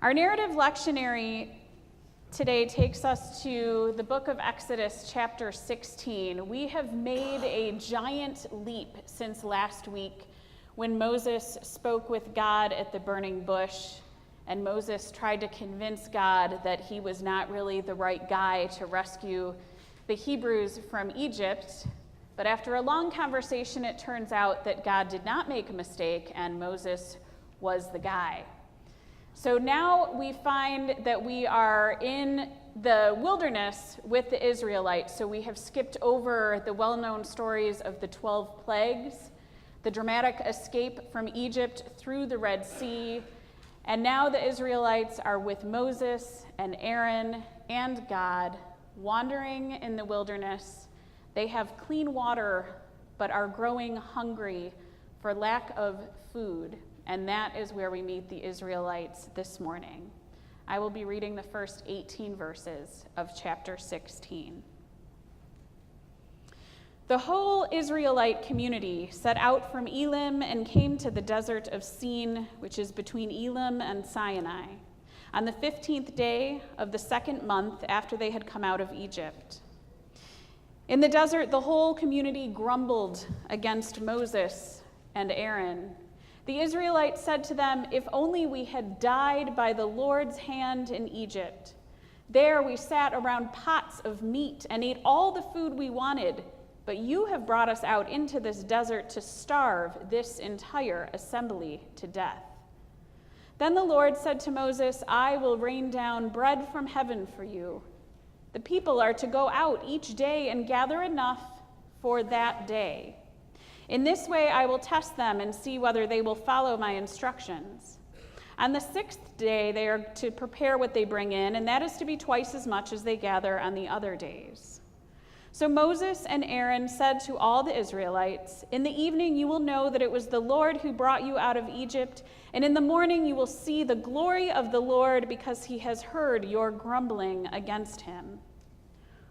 Our narrative lectionary today takes us to the book of Exodus, chapter 16. We have made a giant leap since last week when Moses spoke with God at the burning bush, and Moses tried to convince God that he was not really the right guy to rescue the Hebrews from Egypt. But after a long conversation, it turns out that God did not make a mistake, and Moses was the guy. So now we find that we are in the wilderness with the Israelites. So we have skipped over the well-known stories of the 12 plagues, the dramatic escape from Egypt through the Red Sea, and now the Israelites are with Moses and Aaron and God, wandering in the wilderness. They have clean water, but are growing hungry for lack of food. And that is where we meet the Israelites this morning. I will be reading the first 18 verses of chapter 16. The whole Israelite community set out from Elim and came to the desert of Sin, which is between Elim and Sinai, on the 15th day of the second month after they had come out of Egypt. In the desert, the whole community grumbled against Moses and Aaron. The Israelites said to them, "If only we had died by the Lord's hand in Egypt. There we sat around pots of meat and ate all the food we wanted, but you have brought us out into this desert to starve this entire assembly to death." Then the Lord said to Moses, "I will rain down bread from heaven for you. The people are to go out each day and gather enough for that day. In this way I will test them and see whether they will follow my instructions. On the 6th day they are to prepare what they bring in, and that is to be twice as much as they gather on the other days." So Moses and Aaron said to all the Israelites, "In the evening you will know that it was the Lord who brought you out of Egypt, and in the morning you will see the glory of the Lord, because he has heard your grumbling against him.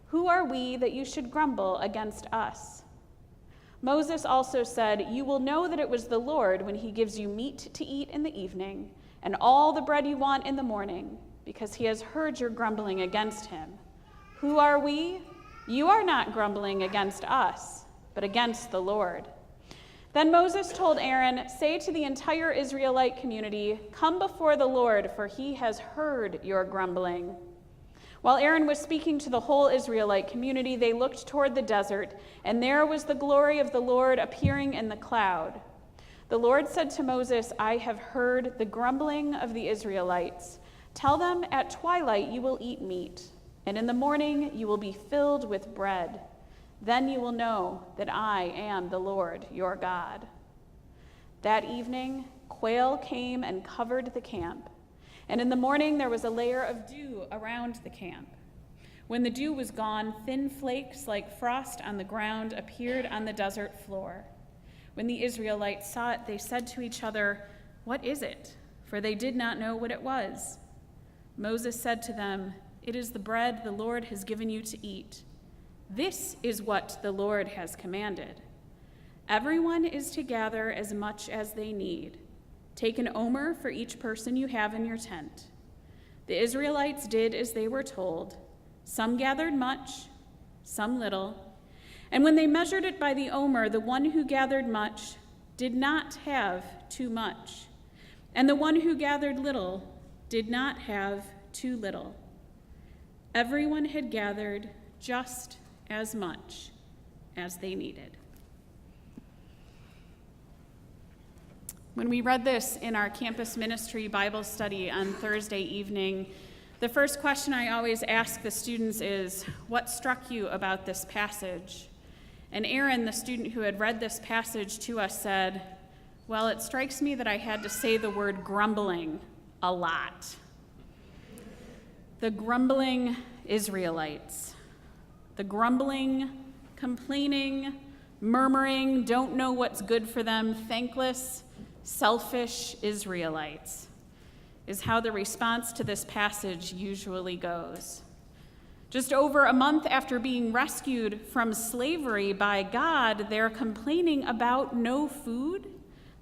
Who are we that you should grumble against us?" Moses also said, "You will know that it was the Lord when he gives you meat to eat in the evening and all the bread you want in the morning, because he has heard your grumbling against him. Who are we? You are not grumbling against us, but against the Lord." Then Moses told Aaron, "Say to the entire Israelite community, 'Come before the Lord, for he has heard your grumbling.'" While Aaron was speaking to the whole Israelite community, they looked toward the desert, and there was the glory of the Lord appearing in the cloud. The Lord said to Moses, "I have heard the grumbling of the Israelites. Tell them at twilight you will eat meat, and in the morning you will be filled with bread. Then you will know that I am the Lord your God." That evening, quail came and covered the camp. And in the morning there was a layer of dew around the camp. When the dew was gone, thin flakes like frost on the ground appeared on the desert floor. When the Israelites saw it, they said to each other, "What is it?" For they did not know what it was. Moses said to them, "It is the bread the Lord has given you to eat. This is what the Lord has commanded. Everyone is to gather as much as they need. Take an omer for each person you have in your tent." The Israelites did as they were told. Some gathered much, some little. And when they measured it by the omer, the one who gathered much did not have too much, and the one who gathered little did not have too little. Everyone had gathered just as much as they needed. When we read this in our campus ministry Bible study on Thursday evening, the first question I always ask the students is, "What struck you about this passage?" And Aaron, the student who had read this passage to us, said, "Well, it strikes me that I had to say the word grumbling a lot." The grumbling Israelites. The grumbling, complaining, murmuring, don't know what's good for them, thankless, selfish Israelites is how the response to this passage usually goes. Just over a month after being rescued from slavery by God, they're complaining about no food?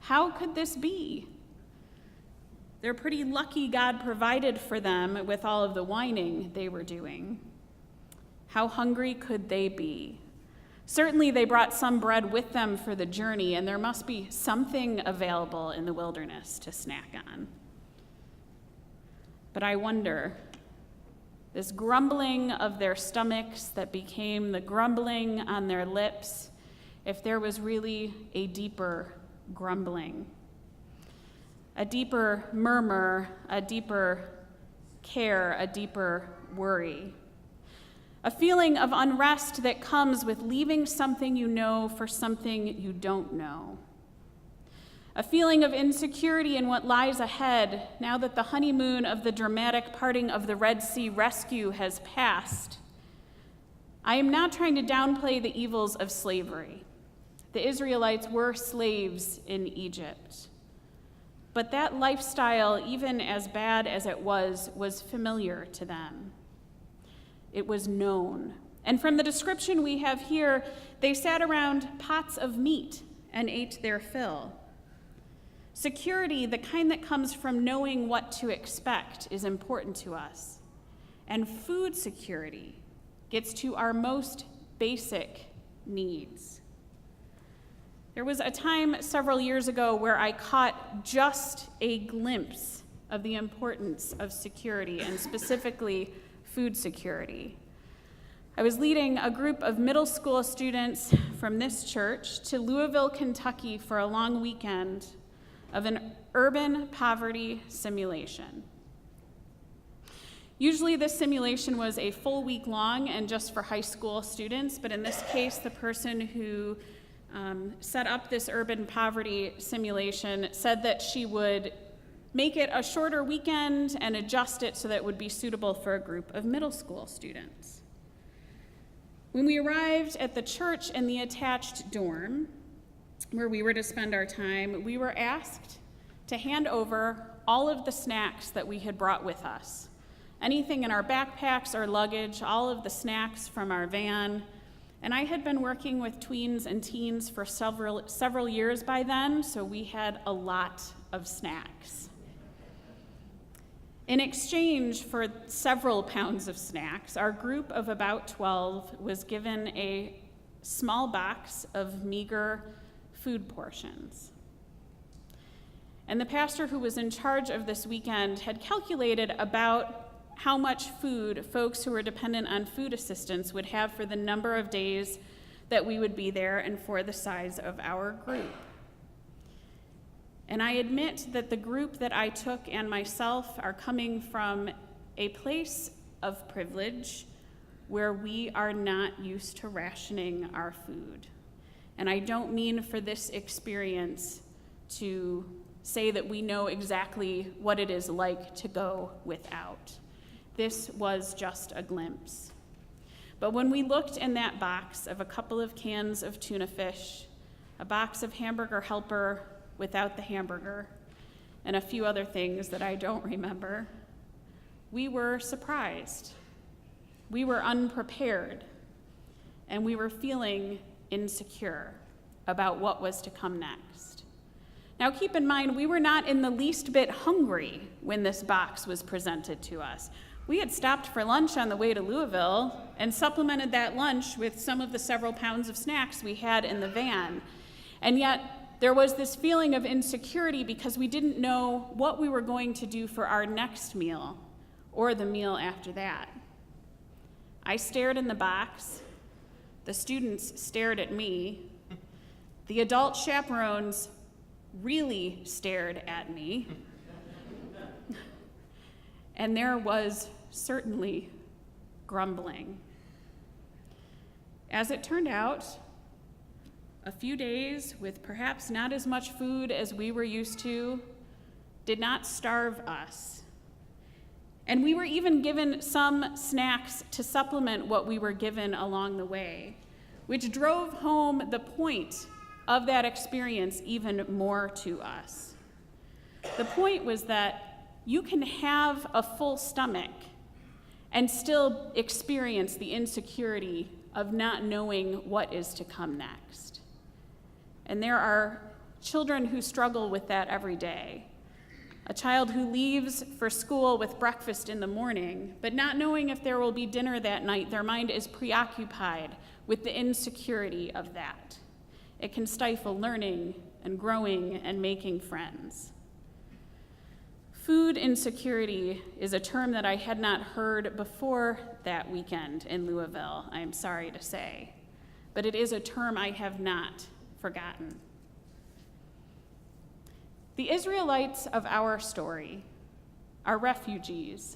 How could this be? They're pretty lucky God provided for them with all of the whining they were doing. How hungry could they be? Certainly they brought some bread with them for the journey, and there must be something available in the wilderness to snack on. But I wonder, this grumbling of their stomachs that became the grumbling on their lips, if there was really a deeper grumbling, a deeper murmur, a deeper care, a deeper worry. A feeling of unrest that comes with leaving something you know for something you don't know. A feeling of insecurity in what lies ahead now that the honeymoon of the dramatic parting of the Red Sea rescue has passed. I am not trying to downplay the evils of slavery. The Israelites were slaves in Egypt. But that lifestyle, even as bad as it was familiar to them. It was known. And from the description we have here, they sat around pots of meat and ate their fill. Security, the kind that comes from knowing what to expect, is important to us. And food security gets to our most basic needs. There was a time several years ago where I caught just a glimpse of the importance of security, and specifically food security. I was leading a group of middle school students from this church to Louisville, Kentucky for a long weekend of an urban poverty simulation. Usually this simulation was a full week long and just for high school students, but in this case, the person who set up this urban poverty simulation said that she would make it a shorter weekend and adjust it so that it would be suitable for a group of middle school students. When we arrived at the church in the attached dorm, where we were to spend our time, we were asked to hand over all of the snacks that we had brought with us. Anything in our backpacks or luggage, all of the snacks from our van. And I had been working with tweens and teens for several years by then, so we had a lot of snacks. In exchange for several pounds of snacks, our group of about 12 was given a small box of meager food portions. And the pastor who was in charge of this weekend had calculated about how much food folks who were dependent on food assistance would have for the number of days that we would be there and for the size of our group. And I admit that the group that I took and myself are coming from a place of privilege where we are not used to rationing our food. And I don't mean for this experience to say that we know exactly what it is like to go without. This was just a glimpse. But when we looked in that box of a couple of cans of tuna fish, a box of Hamburger Helper without the hamburger, and a few other things that I don't remember, we were surprised. We were unprepared, and we were feeling insecure about what was to come next. Now keep in mind, we were not in the least bit hungry when this box was presented to us. We had stopped for lunch on the way to Louisville and supplemented that lunch with some of the several pounds of snacks we had in the van. And yet, there was this feeling of insecurity because we didn't know what we were going to do for our next meal or the meal after that. I stared in the box. The students stared at me. The adult chaperones really stared at me. And there was certainly grumbling. As it turned out, a few days with perhaps not as much food as we were used to did not starve us. And we were even given some snacks to supplement what we were given along the way, which drove home the point of that experience even more to us. The point was that you can have a full stomach and still experience the insecurity of not knowing what is to come next. And there are children who struggle with that every day. A child who leaves for school with breakfast in the morning, but not knowing if there will be dinner that night, their mind is preoccupied with the insecurity of that. It can stifle learning and growing and making friends. Food insecurity is a term that I had not heard before that weekend in Louisville, I am sorry to say, but it is a term I have not forgotten. The Israelites of our story are refugees.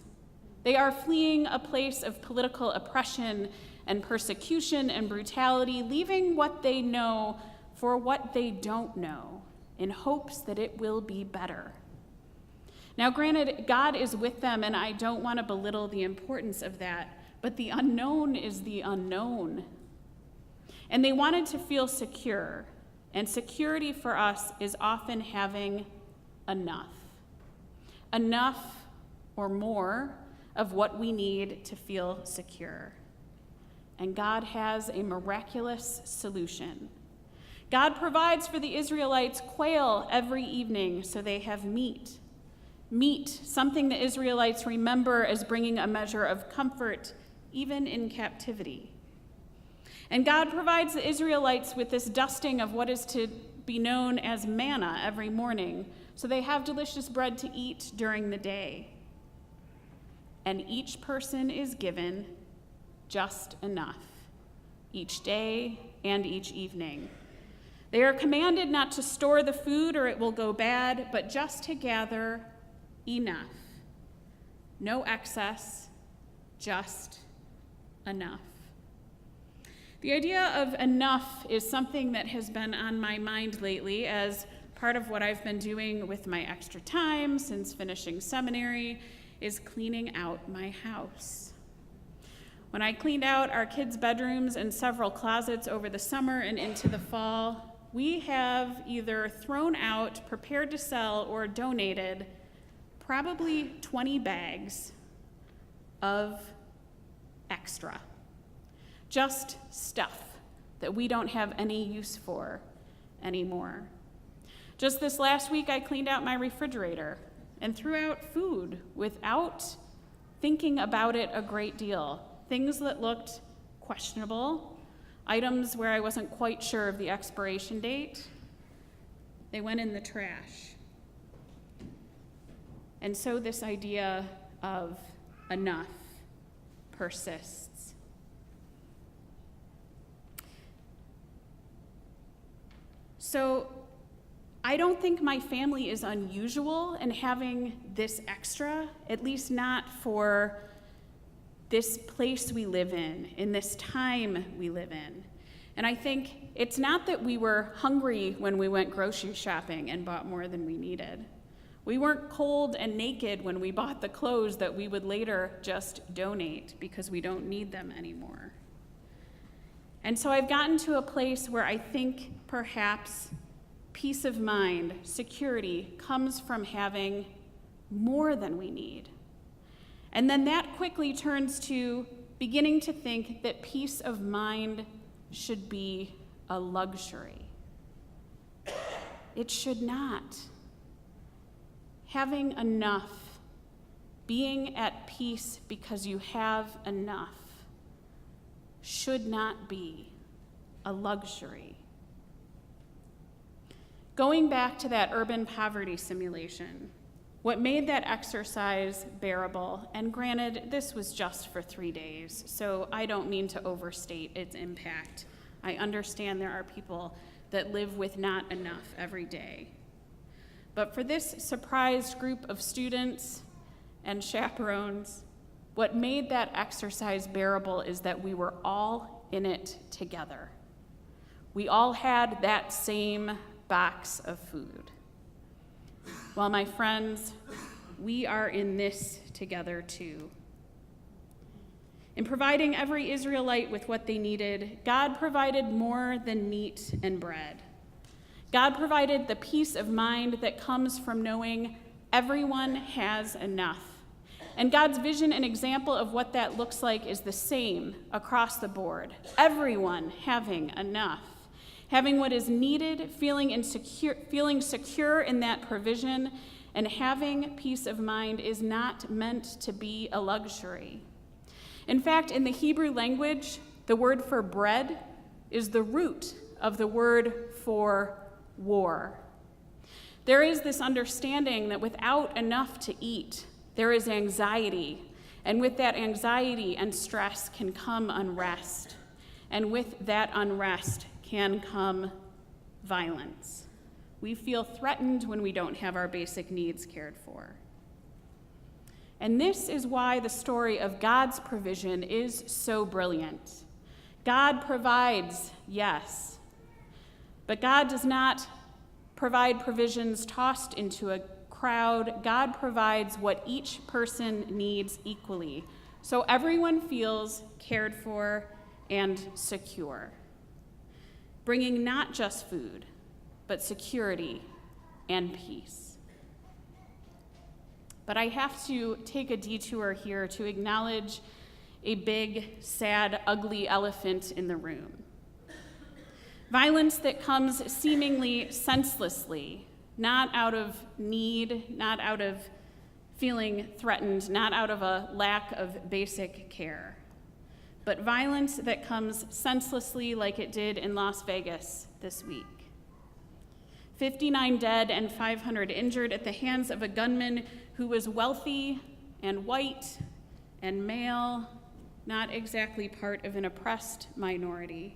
They are fleeing a place of political oppression and persecution and brutality, leaving what they know for what they don't know, in hopes that it will be better. Now, granted, God is with them, and I don't want to belittle the importance of that, but the unknown is the unknown. And they wanted to feel secure. And security for us is often having enough. Enough or more of what we need to feel secure. And God has a miraculous solution. God provides for the Israelites quail every evening so they have meat. Meat, something the Israelites remember as bringing a measure of comfort even in captivity. And God provides the Israelites with this dusting of what is to be known as manna every morning, so they have delicious bread to eat during the day. And each person is given just enough, each day and each evening. They are commanded not to store the food or it will go bad, but just to gather enough. No excess, just enough. The idea of enough is something that has been on my mind lately as part of what I've been doing with my extra time since finishing seminary is cleaning out my house. When I cleaned out our kids' bedrooms and several closets over the summer and into the fall, we have either thrown out, prepared to sell, or donated probably 20 bags of extra. Just stuff that we don't have any use for anymore. Just this last week, I cleaned out my refrigerator and threw out food without thinking about it a great deal. Things that looked questionable, items where I wasn't quite sure of the expiration date, they went in the trash. And so this idea of enough persists. So I don't think my family is unusual in having this extra, at least not for this place we live in this time we live in. And I think it's not that we were hungry when we went grocery shopping and bought more than we needed. We weren't cold and naked when we bought the clothes that we would later just donate because we don't need them anymore. And so I've gotten to a place where I think perhaps peace of mind, security, comes from having more than we need. And then that quickly turns to beginning to think that peace of mind should be a luxury. It should not. Having enough, being at peace because you have enough, should not be a luxury. Going back to that urban poverty simulation, what made that exercise bearable, and granted, this was just for 3 days, so I don't mean to overstate its impact. I understand there are people that live with not enough every day. But for this surprised group of students and chaperones, what made that exercise bearable is that we were all in it together. We all had that same box of food. Well, my friends, we are in this together too. In providing every Israelite with what they needed, God provided more than meat and bread. God provided the peace of mind that comes from knowing everyone has enough. And God's vision and example of what that looks like is the same across the board. Everyone having enough, having what is needed, feeling secure in that provision, and having peace of mind is not meant to be a luxury. In fact, in the Hebrew language, the word for bread is the root of the word for war. There is this understanding that without enough to eat, there is anxiety, and with that anxiety and stress can come unrest, and with that unrest can come violence. We feel threatened when we don't have our basic needs cared for. And this is why the story of God's provision is so brilliant. God provides, yes, but God does not provide provisions tossed into a crowd. God provides what each person needs equally, so everyone feels cared for and secure, bringing not just food, but security and peace. But I have to take a detour here to acknowledge a big, sad, ugly elephant in the room. Violence that comes seemingly senselessly, not out of need, not out of feeling threatened, not out of a lack of basic care, but violence that comes senselessly like it did in Las Vegas this week. 59 dead and 500 injured at the hands of a gunman who was wealthy and white and male, not exactly part of an oppressed minority,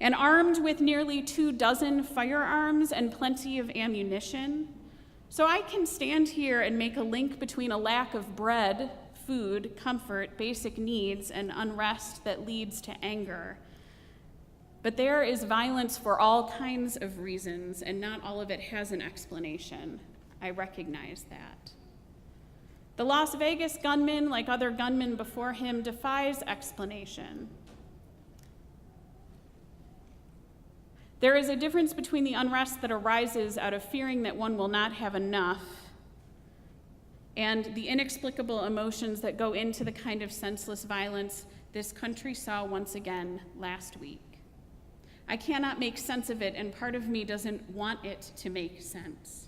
and armed with nearly 24 firearms and plenty of ammunition. So I can stand here and make a link between a lack of bread, food, comfort, basic needs, and unrest that leads to anger. But there is violence for all kinds of reasons, and not all of it has an explanation. I recognize that. The Las Vegas gunman, like other gunmen before him, defies explanation. There is a difference between the unrest that arises out of fearing that one will not have enough and the inexplicable emotions that go into the kind of senseless violence this country saw once again last week. I cannot make sense of it, and part of me doesn't want it to make sense.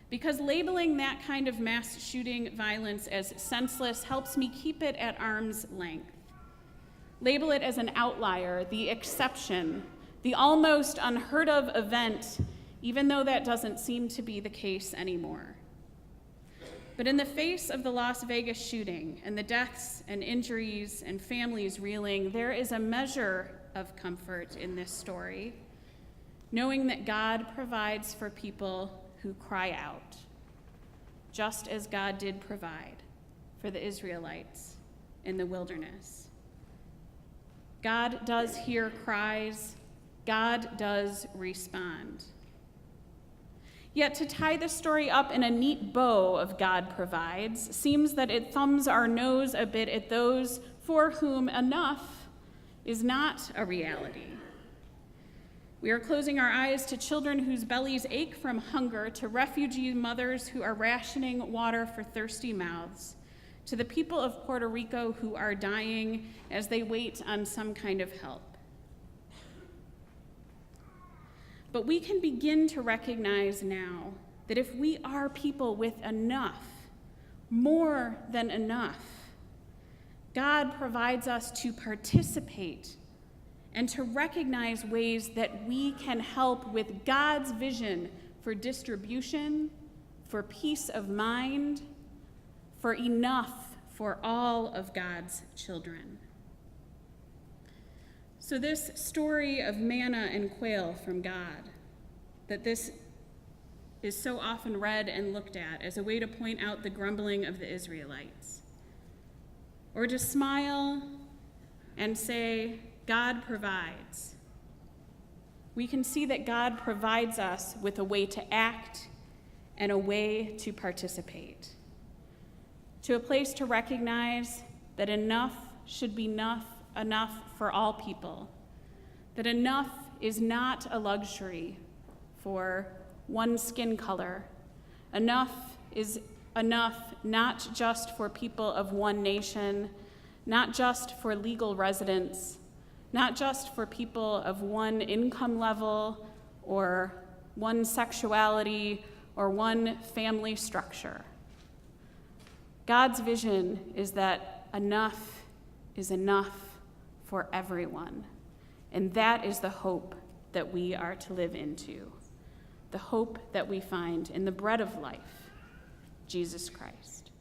Because labeling that kind of mass shooting violence as senseless helps me keep it at arm's length. Label it as an outlier, the exception, the almost unheard of event, even though that doesn't seem to be the case anymore. But in the face of the Las Vegas shooting and the deaths and injuries and families reeling, there is a measure of comfort in this story, knowing that God provides for people who cry out, just as God did provide for the Israelites in the wilderness. God does hear cries. God does respond. Yet to tie the story up in a neat bow of God provides seems that it thumbs our nose a bit at those for whom enough is not a reality. We are closing our eyes to children whose bellies ache from hunger, to refugee mothers who are rationing water for thirsty mouths, to the people of Puerto Rico who are dying as they wait on some kind of help. But we can begin to recognize now that if we are people with enough, more than enough, God provides us to participate and to recognize ways that we can help with God's vision for distribution, for peace of mind, for enough for all of God's children. So this story of manna and quail from God, that this is so often read and looked at as a way to point out the grumbling of the Israelites, or to smile and say, God provides. We can see that God provides us with a way to act and a way to participate, to a place to recognize that enough should be enough for all people, that enough is not a luxury for one skin color. Enough is enough not just for people of one nation, not just for legal residents, not just for people of one income level or one sexuality or one family structure. God's vision is that enough is enough for everyone, and that is the hope that we are to live into, the hope that we find in the bread of life, Jesus Christ.